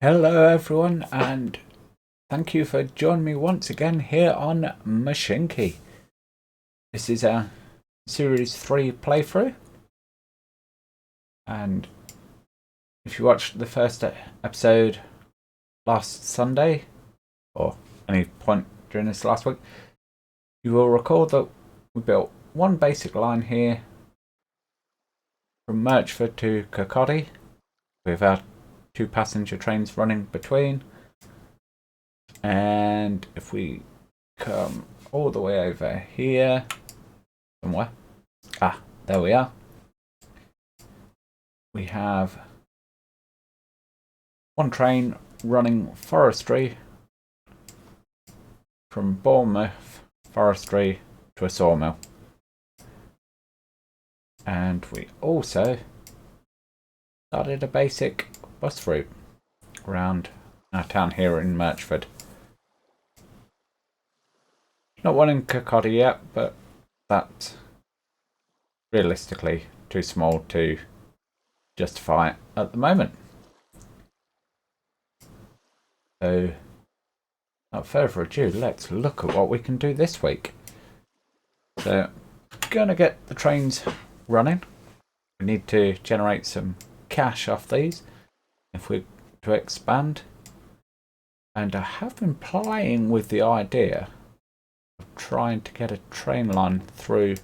Hello everyone, and thank you for joining me once again here on Mashinky. This is a Series 3 playthrough, and if you watched the first episode last Sunday, or any point during this last week, you will recall that we built one basic line here from Merchford to Kirkcaldy with our two passenger trains running between. And if we come all the way over here somewhere, there we are, we have one train running forestry from Bournemouth forestry to a sawmill, and we also started a basic bus route around our town here in Merchford. Not one in Kirkcaldy yet, but that's realistically too small to justify it at the moment. So, without further ado, let's look at what we can do this week. So, gonna get the trains running. We need to generate some cash off these if we're to expand. And I have been playing with the idea of trying to get a train line through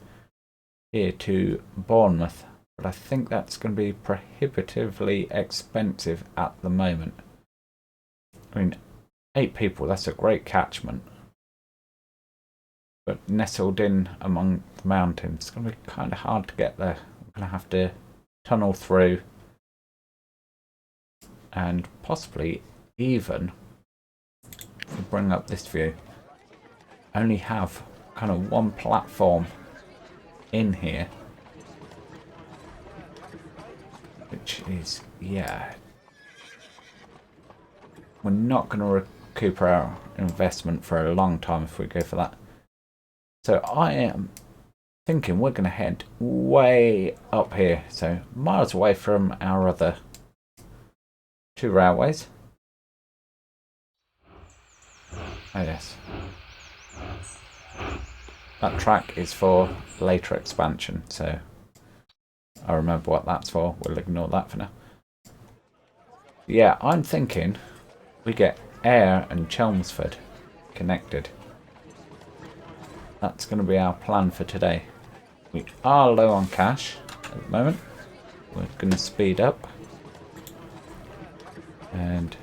here to Bournemouth, but I think that's going to be prohibitively expensive at the moment. I mean, 8 people, that's a great catchment, but nestled in among the mountains, it's going to be kind of hard to get there. I'm going to have to tunnel through and possibly even, if we bring up this view, only have kind of one platform in here, which is, we're not going to recoup our investment for a long time if we go for that. So I am thinking we're going to head way up here, so miles away from our other 2 railways. Oh yes, that track is for later expansion, so I remember what that's for. We'll ignore that for now. Yeah, I'm thinking we get Ayr and Chelmsford connected. That's going to be our plan for today. We are low on cash at the moment. We're going to speed up. And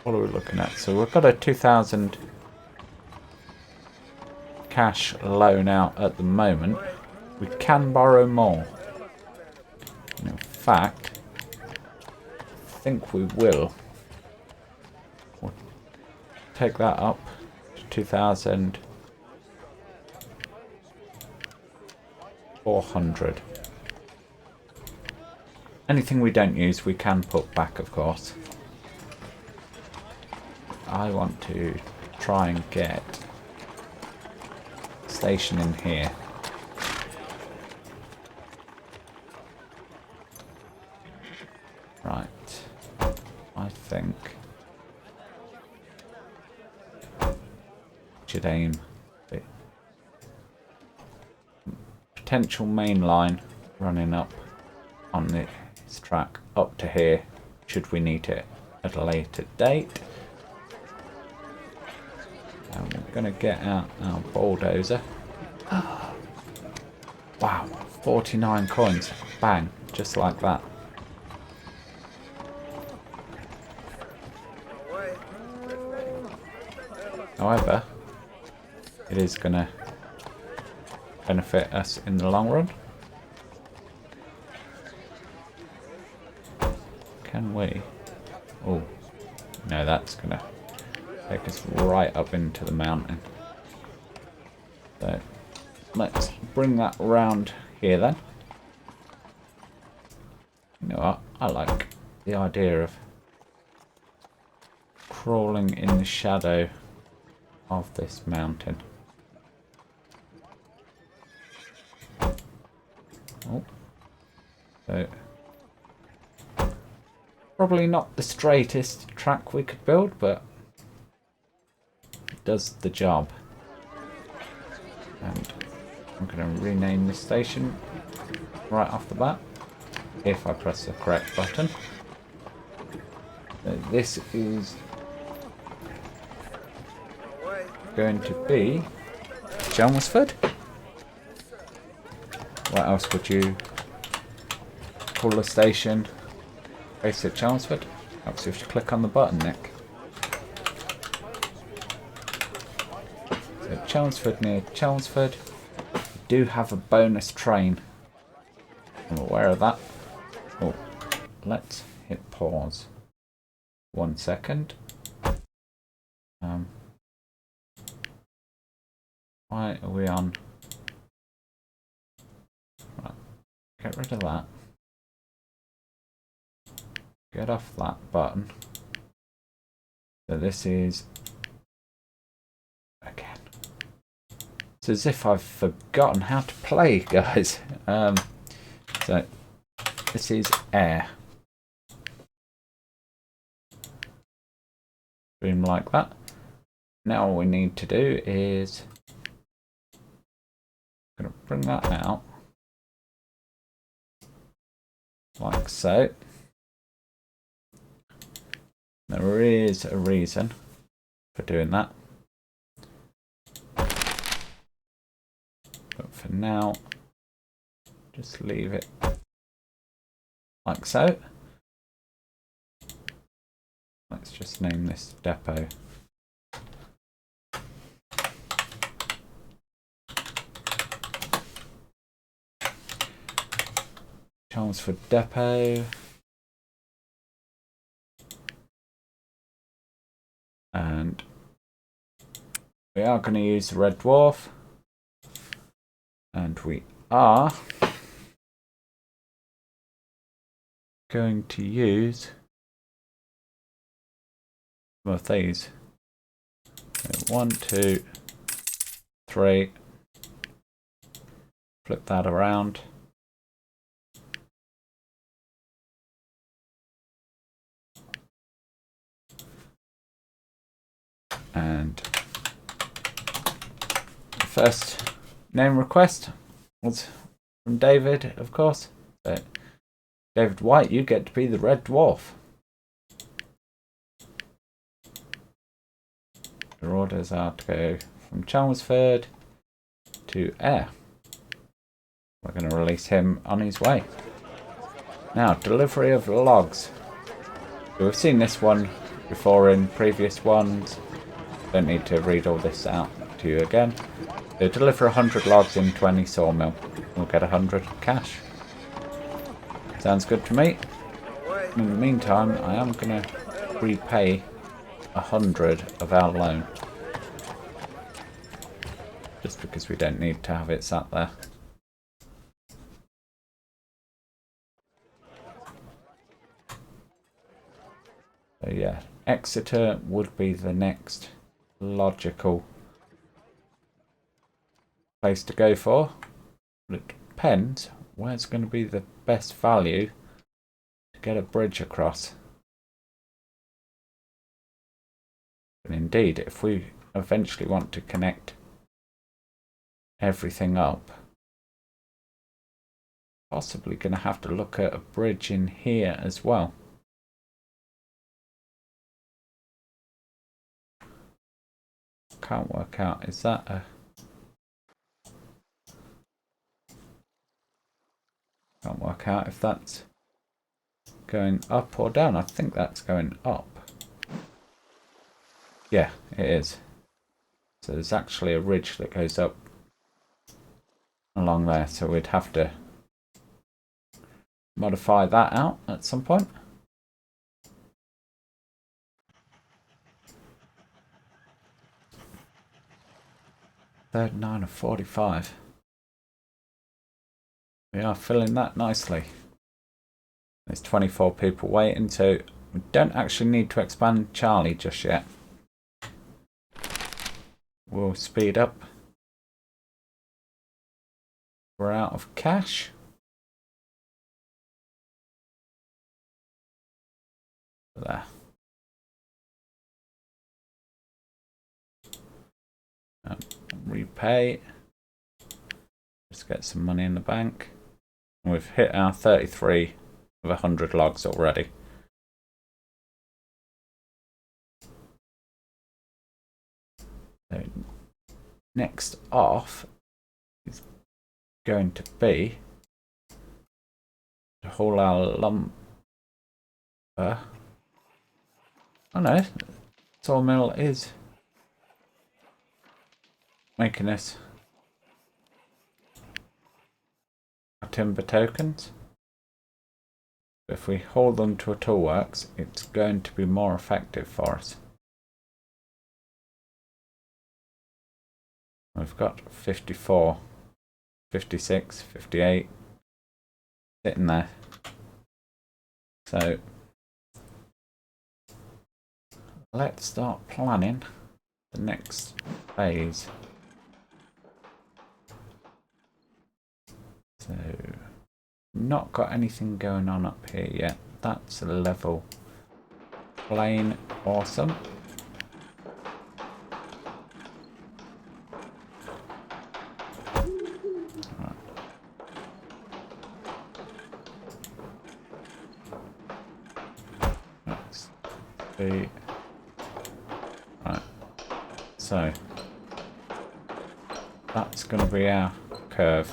what are we looking at? So we've got a 2,000 cash loan out at the moment. We can borrow more. In fact, I think we will. We'll take that up to 2,400. Anything we don't use, we can put back, of course. I want to try and get a station in here. Right. I think should aim a potential main line running up on this track up to here, should we need it at a later date. And we're going to get out our bulldozer. Wow, 49 coins. Bang, just like that. However, it is going to benefit us in the long run. Can we? Oh, no, that's going to take us right up into the mountain. So let's bring that round here then. You know what? I like the idea of crawling in the shadow of this mountain. Oh. So Probably not the straightest track we could build, but it does the job. And I'm going to rename this station right off the bat, if I press the correct button. So this is going to be Chelmsford. What else would you call the station based at Chelmsford? Perhaps you have to click on the button, Nick. So Chelmsford, near Chelmsford, we do have a bonus train. I'm aware of that. Oh, let's hit pause. 1 second. Why are we on? Right, get rid of that. Get off that button. So this is again. It's as if I've forgotten how to play, guys. So this is air. Boom, like that. Now all we need to do is I'm going to bring that out like so. There is a reason for doing that, but for now just leave it like so. Let's just name this depot. Chelmsford Depot. And we are going to use the Red Dwarf. And we are going to use some of these. So 1, 2, 3. Flip that around. And the first name request was from David, of course. So, David White, you get to be the Red Dwarf. Your orders are to go from Chelmsford to Ayr. We're going to release him on his way. Now, delivery of logs. So we've seen this one before in previous ones. Don't need to read all this out to you again. So deliver 100 logs into any sawmill. We'll get 100 cash. Sounds good to me. In the meantime, I am going to repay 100 of our loan. Just because we don't need to have it sat there. So yeah, Exeter would be the next logical place to go for. But it depends where's going to be the best value to get a bridge across. And indeed, if we eventually want to connect everything up, possibly going to have to look at a bridge in here as well. Can't work out, is that a... Can't work out if that's going up or down. I think that's going up. Yeah, it is. So there's actually a ridge that goes up along there, so we'd have to modify that out at some point. Third 9 of 45. We are filling that nicely. There's 24 people waiting, so we don't actually need to expand Charlie just yet. We'll speed up. We're out of cash. There. Repay. Just get some money in the bank. And we've hit our 33 of 100 logs already. So next off is going to be to haul our lumber. Oh no, sawmill is making us our timber tokens. If we haul them to a toolworks, it's going to be more effective for us. We've got 54, 56, 58 sitting there. So let's start planning the next phase. So not got anything going on up here yet. That's a level plain. Awesome. Right, so that's going to be our curve.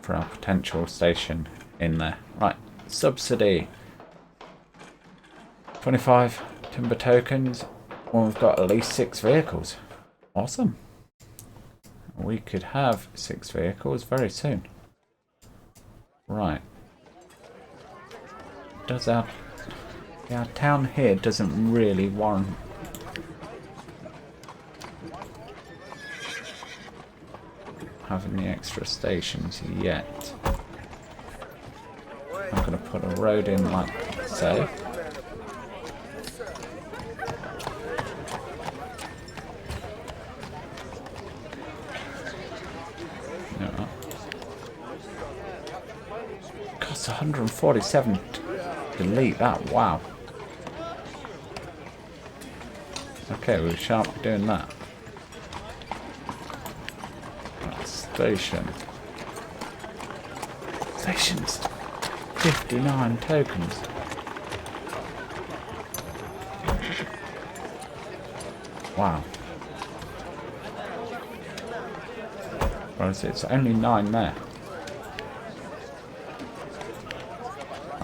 For our potential station in there. Right, subsidy 25 timber tokens. Well, we've got at least 6 vehicles. Awesome. We could have 6 vehicles very soon. Right. Does our town here doesn't really warrant having the extra stations yet. I'm going to put a road in like so. Costs 147 to delete that. Wow. Okay, we shan't be doing that. Stations 59 tokens. Wow. Whereas it's only 9 there.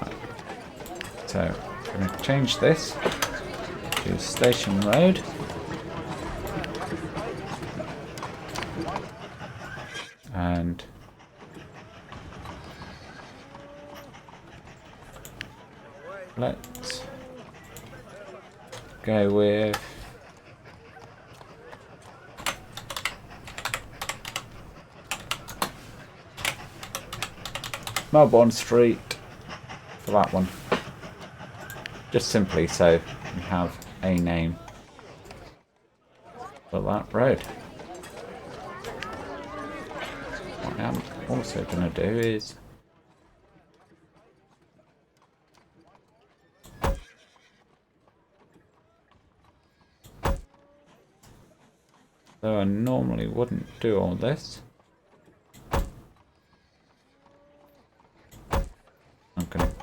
Right. So I'm going to change this to Station Road. And let's go with Melbourne Street for that one. Just simply so we have a name for that road. What I'm also going to do is though I normally wouldn't do all this, I'm going to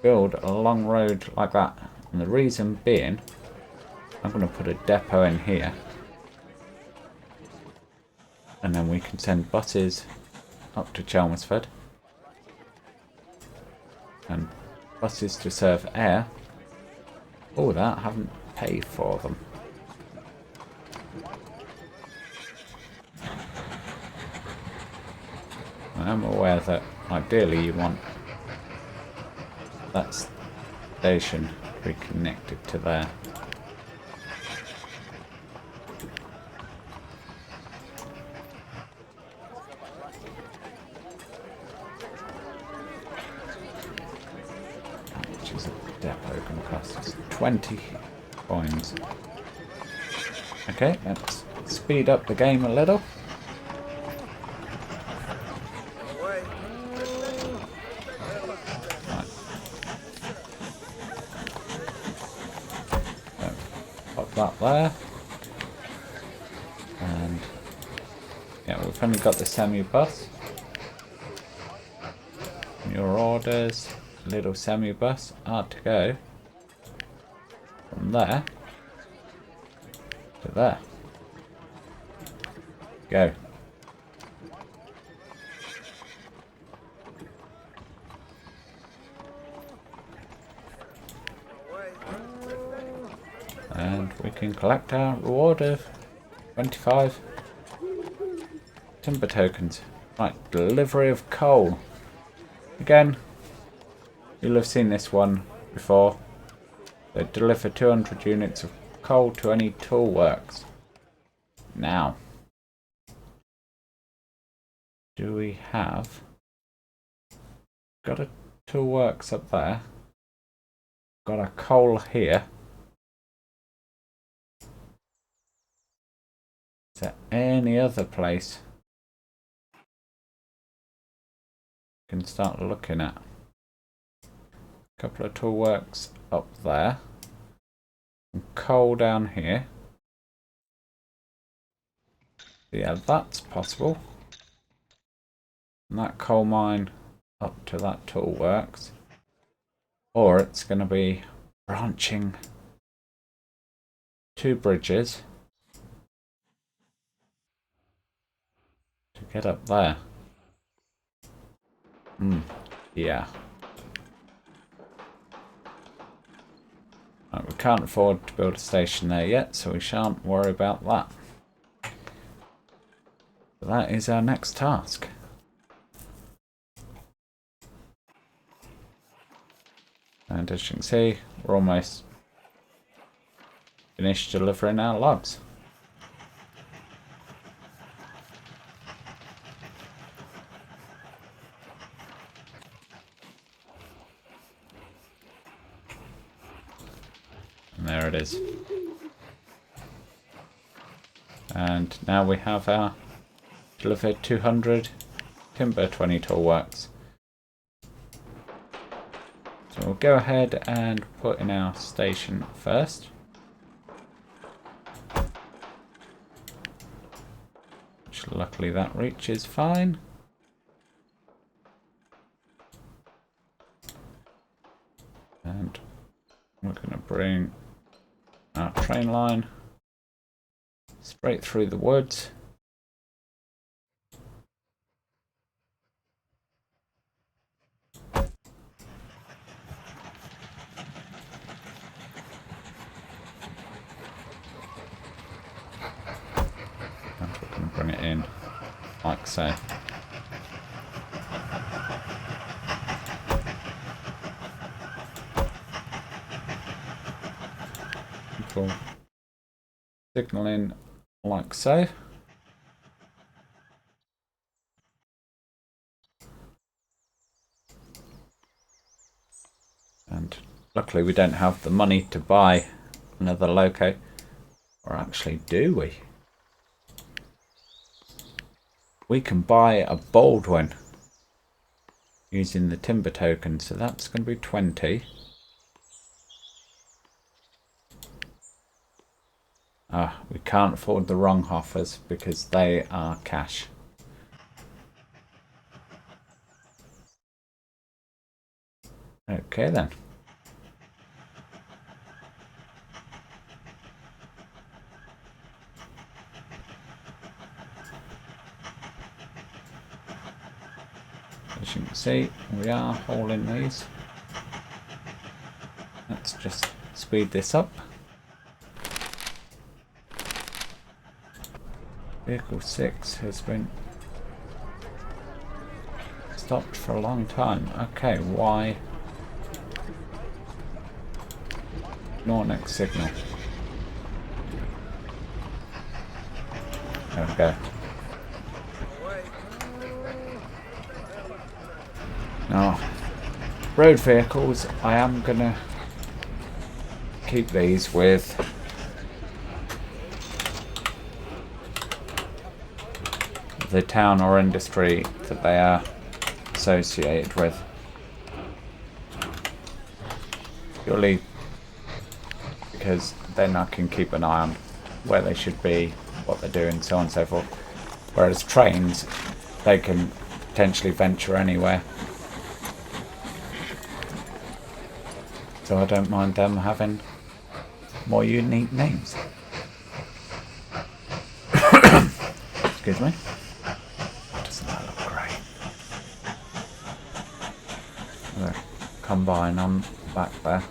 build a long road like that, and the reason being I'm going to put a depot in here, and then we can send buses up to Chelmsford and buses to serve air. All that, I haven't paid for them. I am aware that ideally you want that station to be connected to there. Which is a depot going to cost us 20 coins. Okay, let's speed up the game a little. that there. And yeah, we've only got the semi-bus. Your orders, little semi-bus are to go from there to there. Go. And we can collect our reward of 25 timber tokens. Right, delivery of coal. Again, you'll have seen this one before. They deliver 200 units of coal to any tool works. Now, do we have... Got a tool works up there. Got a coal here. Is there any other place can start looking at? A couple of tool works up there. And coal down here. Yeah, that's possible. And that coal mine up to that tool works. Or it's going to be branching 2 bridges to get up there. Yeah. Right, we can't afford to build a station there yet, so we shan't worry about that. So that is our next task. And as you can see, we're almost finished delivering our logs. And there it is. And now we have our delivered 200 timber 20 tool works. So we'll go ahead and put in our station first. Which luckily that reaches fine. And we're going to bring our train line straight through the woods. And we're going to bring it in like so. People signalling like so. And luckily we don't have the money to buy another loco. Or actually, do we? We can buy a Baldwin using the timber token, so that's going to be 20. We can't afford the wrong offers because they are cash. Okay then. As you can see, we are hauling these. Let's just speed this up. Vehicle 6 has been stopped for a long time. Okay, why? No next signal. There we go. Now, road vehicles, I am gonna keep these with the town or industry that they are associated with. Purely because then I can keep an eye on where they should be, what they're doing, so on and so forth. Whereas trains, they can potentially venture anywhere. So I don't mind them having more unique names. Excuse me. Doesn't that look great? The combine on back there.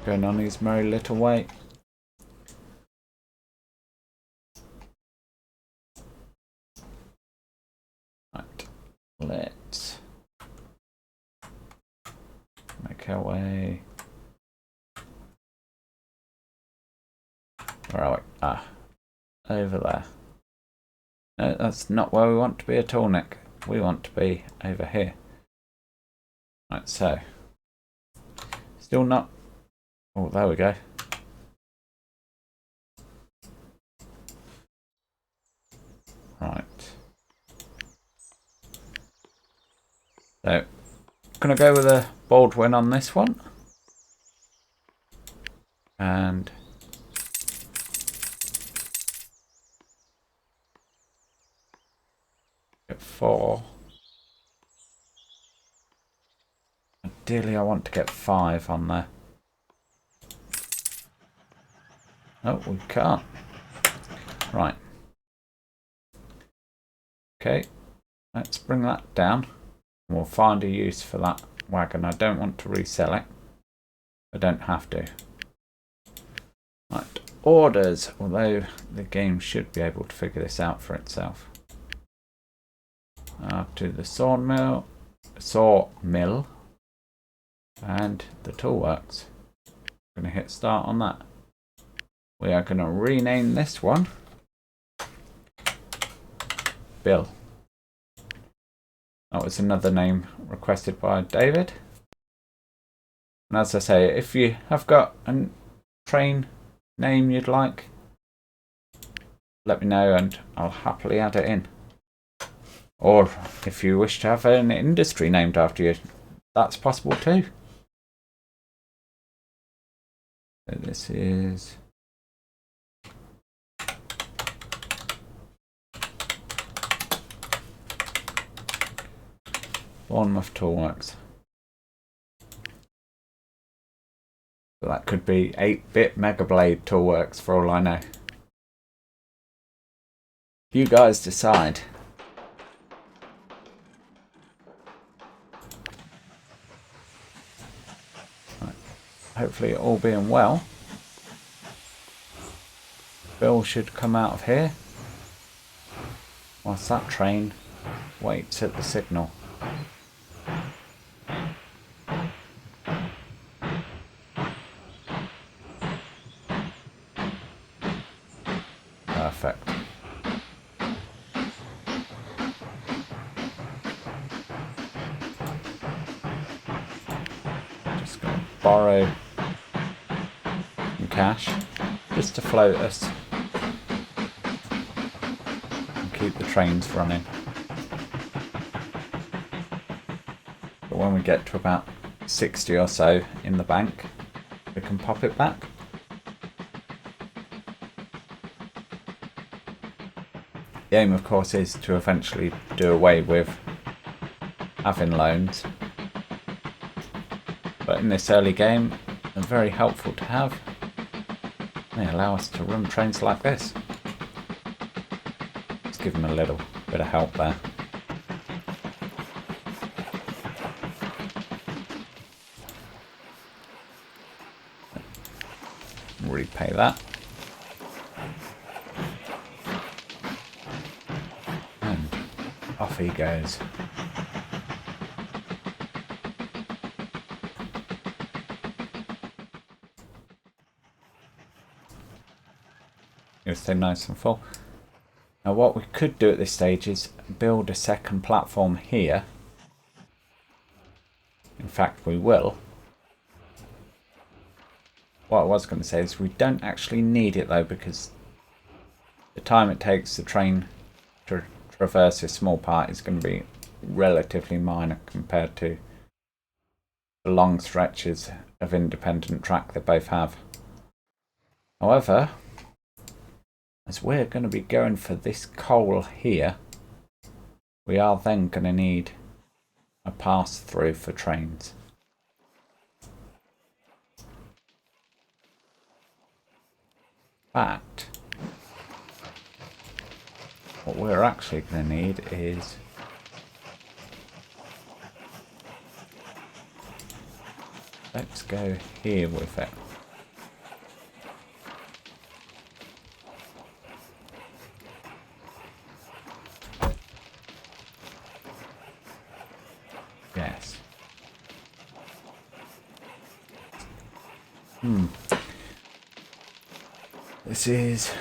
Going on his merry little way. Right, let's make our way. Where are we? Ah, over there. No, that's not where we want to be at all, Nick. We want to be over here. Right, so. Still not. Oh, there we go. Right. So, gonna go with a bold win on this one. And get 4. Ideally, I want to get 5 on there. Oh, we can't. Right. Okay, let's bring that down. We'll find a use for that wagon. I don't want to resell it. I don't have to. Right, orders. Although the game should be able to figure this out for itself. To the sawmill, and the toolworks. I'm going to hit start on that. We are going to rename this one Bill. That was another name requested by David. And as I say, if you have got a train name you'd like, let me know and I'll happily add it in. Or if you wish to have an industry named after you, that's possible too. So this is Bournemouth Toolworks. So that could be 8-bit Mega Blade Toolworks for all I know. You guys decide. Right. Hopefully all being well, Bill should come out of here whilst that train waits at the signal. Perfect. Just going to borrow some cash just to float us and keep the trains running. But when we get to about 60 or so in the bank, we can pop it back. The aim, of course, is to eventually do away with having loans. But in this early game, they're very helpful to have. They allow us to run trains like this. Let's give them a little bit of help there. Repay that. And off he goes. It'll stay nice and full. Now what we could do at this stage is build a second platform here. In fact, we will. What I was going to say is we don't actually need it though, because the time it takes the train to traverse this small part is going to be relatively minor compared to the long stretches of independent track they both have. However, as we're going to be going for this coal here, we are then going to need a pass through for trains. In fact, what we're actually going to need is let's go here with it. Yes. This is,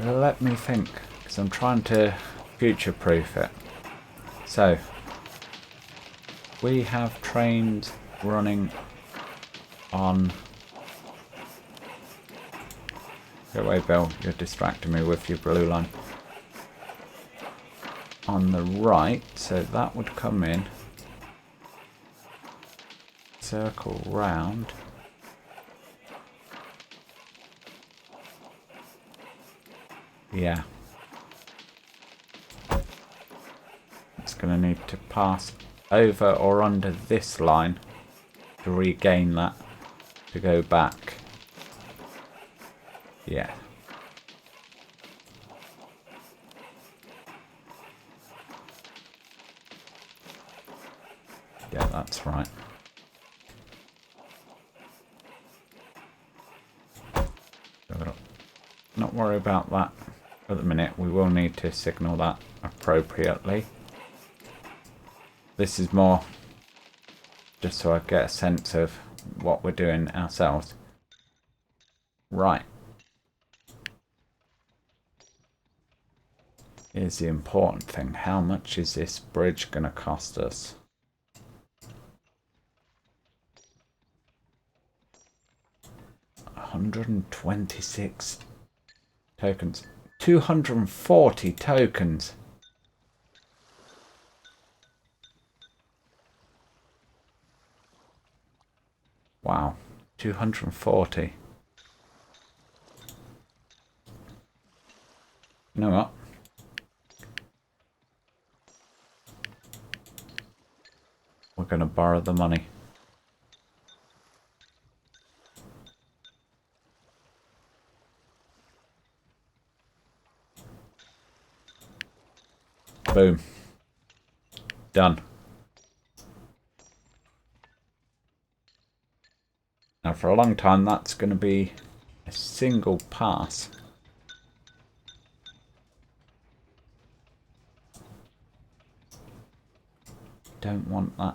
let me think, because I'm trying to future-proof it. So, we have trains running on... Go away, Bill, you're distracting me with your blue line. On the right, so that would come in, circle round. Yeah. It's going to need to pass over or under this line to regain that, to go back. Yeah. Yeah, that's right. So, not worry about that at the minute. We will need to signal that appropriately. This is more just so I get a sense of what we're doing ourselves. Right. Here's the important thing. How much is this bridge going to cost us? $126 tokens. 240 tokens. Wow. 240. You know what? We're going to borrow the money. Boom. Done. Now for a long time that's going to be a single pass. Don't want that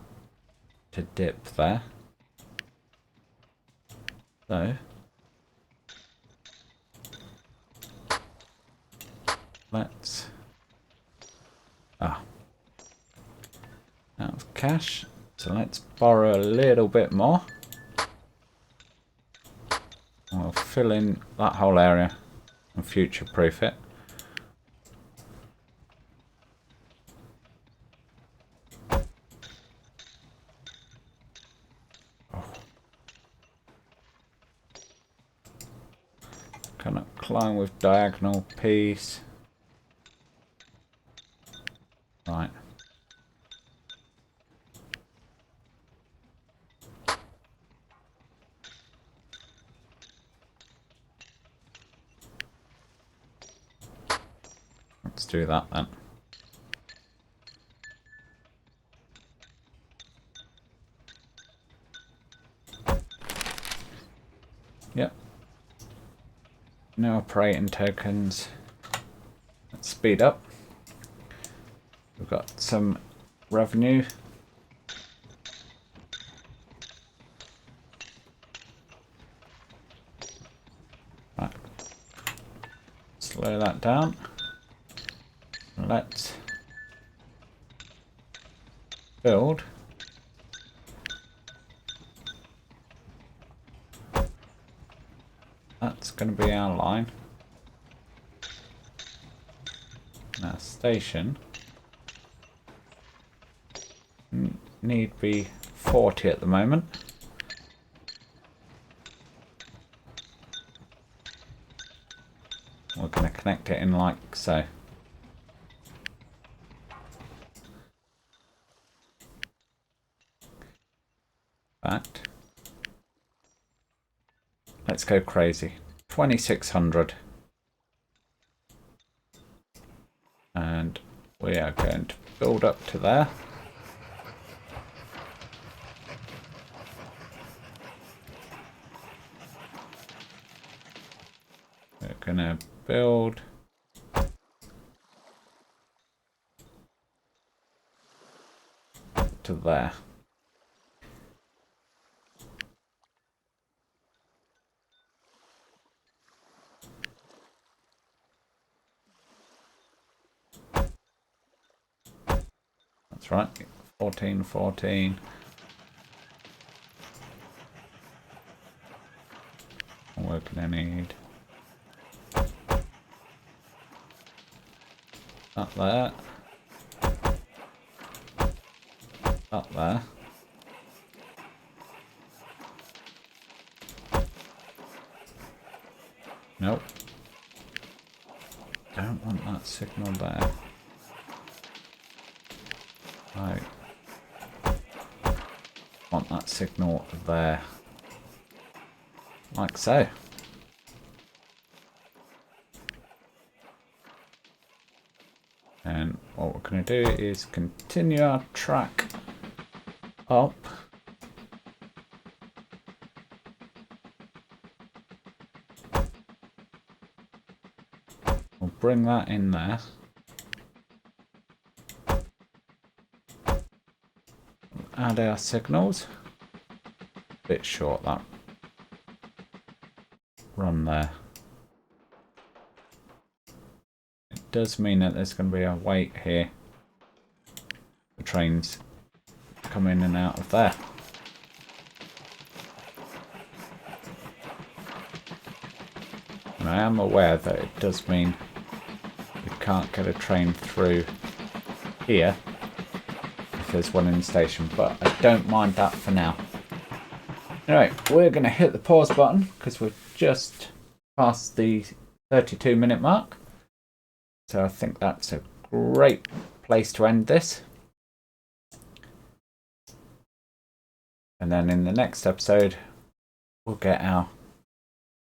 to dip there. So let's out of cash, so let's borrow a little bit more. We'll fill in that whole area and future proof it. Kind of climb with diagonal piece. Right. Let's do that then. Yep. No operating tokens. Let's speed up. We've got some revenue. Right. Slow that down. Let's build. That's going to be our line. Our station. Need be 40 at the moment. We're going to connect it in like so. Fact. Let's go crazy. 2600. And we are going to build up to there. We're going to build to there. That's right, 14, 14. And we're going to need up there, up there. Nope. Don't want that signal there. I want that signal there. Like so. And what we're going to do is continue our track up. We'll bring that in there. Add our signals. Bit short that run there. It does mean that there's going to be a wait here. The trains come in and out of there. And I am aware that it does mean we can't get a train through here if there's one in the station, but I don't mind that for now. Anyway, we're going to hit the pause button because we've just past the 32-minute mark. So I think that's a great place to end this. And then in the next episode, we'll get our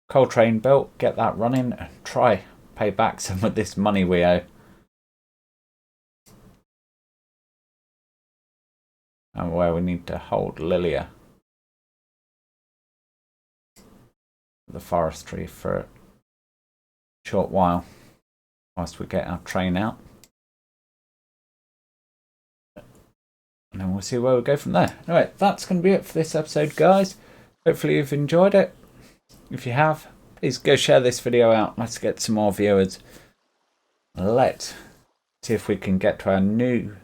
coal train built, get that running, and try pay back some of this money we owe. And where we need to hold Lilia, the forestry, for a short while whilst we get our train out. And then we'll see where we go from there. Anyway, that's going to be it for this episode, guys. Hopefully you've enjoyed it. If you have, please go share this video out. Let's get some more viewers. Let's see if we can get to our new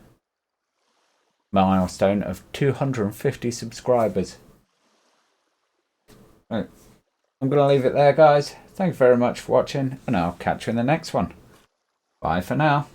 milestone of 250 subscribers. Right. I'm going to leave it there, guys. Thank you very much for watching, and I'll catch you in the next one. Bye for now.